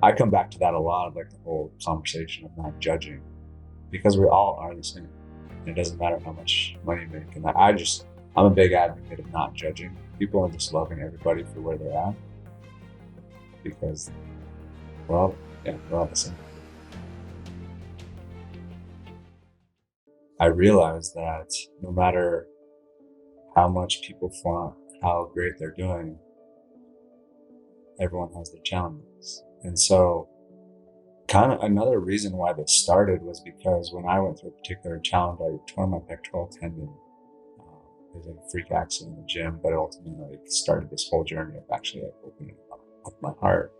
I come back to that a lot of like the whole conversation of not judging, because we all are the same. And it doesn't matter how much money you make. And I'm a big advocate of not judging people and just loving everybody for where they're at, because well, yeah, we're all the same. I realized that no matter how much people flaunt how great they're doing, everyone has their challenges. And so kind of another reason why this started was because when I went through a particular challenge, I tore my pectoral tendon. It was like a freak accident in the gym, but it ultimately started this whole journey of actually like opening up my heart.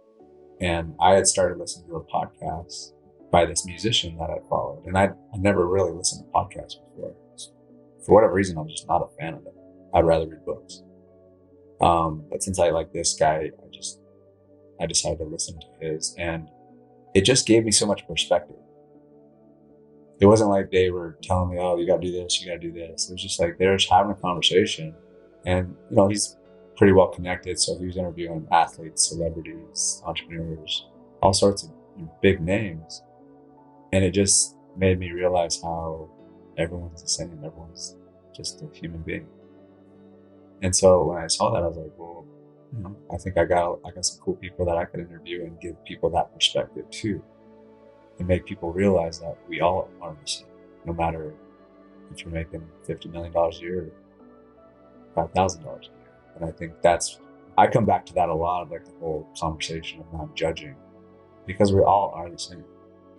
And I had started listening to a podcast by this musician that I followed. And I never really listened to podcasts before. For whatever reason, I'm just not a fan of it. I'd rather read books. But since I like this guy, I decided to listen to his, and it just gave me so much perspective. It wasn't like they were telling me, oh, you got to do this, you got to do this. It was just like they're just having a conversation. And, he's pretty well connected. So he was interviewing athletes, celebrities, entrepreneurs, all sorts of big names. And it just made me realize how everyone's the same. Everyone's just a human being. And so when I saw that, I was like, well, I think I got some cool people that I could interview and give people that perspective too, and make people realize that we all are the same, no matter if you're making $50 million a year or $5,000 a year. And I think I come back to that a lot of like the whole conversation of not judging, because we all are the same.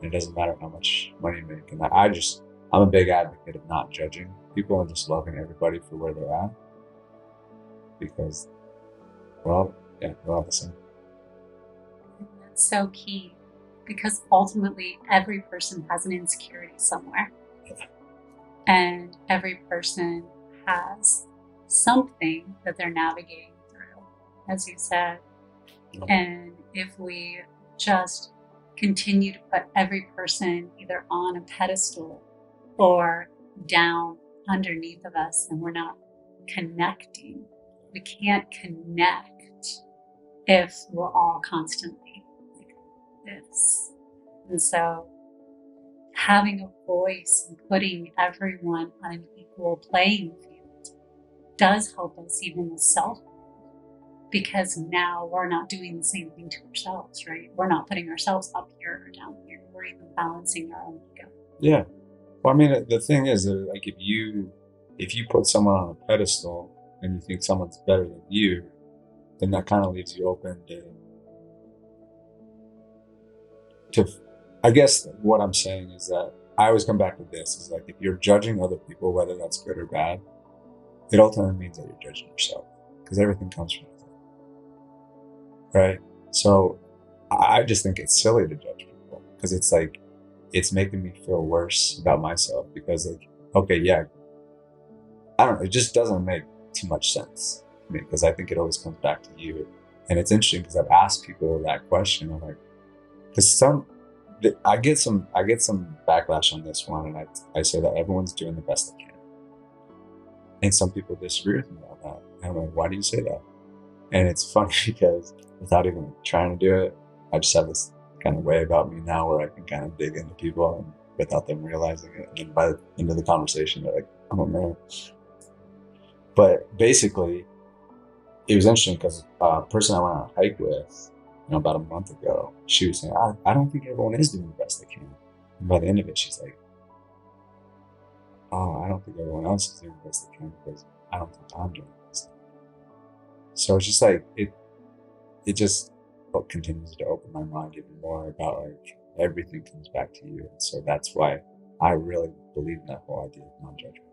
And it doesn't matter how much money you make. And I'm a big advocate of not judging people and just loving everybody for where they're at, because well, yeah, we're all the same. That's so key, because ultimately every person has an insecurity somewhere. And every person has something that they're navigating through, as you said. And if we just continue to put every person either on a pedestal or down underneath of us, then we're not connecting. We can't connect if we're all constantly like this. And so having a voice and putting everyone on an equal playing field does help us even with self, because now we're not doing the same thing to ourselves, right? We're not putting ourselves up here or down here. We're even balancing our own ego. Yeah. Well, I mean, the thing is that like if you put someone on a pedestal and you think someone's better than you, then that kind of leaves you open to I guess what I'm saying is that I always come back to this is like, if you're judging other people, whether that's good or bad, it ultimately means that you're judging yourself, because everything comes from within, right? So I just think it's silly to judge people, because it's like, it's making me feel worse about myself, because like, okay, yeah, I don't know, it just doesn't make too much sense to me, because I think it always comes back to you. And it's interesting because I've asked people that question. I'm like, because I get some backlash on this one, and I say that everyone's doing the best they can. And some people disagree with me on that. And I'm like, why do you say that? And it's funny because without even trying to do it, I just have this kind of way about me now where I can kind of dig into people and without them realizing it. And then by the end of the conversation, they're like, oh man. But basically, it was interesting because a person I went on a hike with, about a month ago, she was saying, I don't think everyone is doing the best they can. And by the end of it, she's like, oh, I don't think everyone else is doing the best they can because I don't think I'm doing the best. So it's just like, it just continues to open my mind even more about like everything comes back to you. And so that's why I really believe in that whole idea of non-judgment.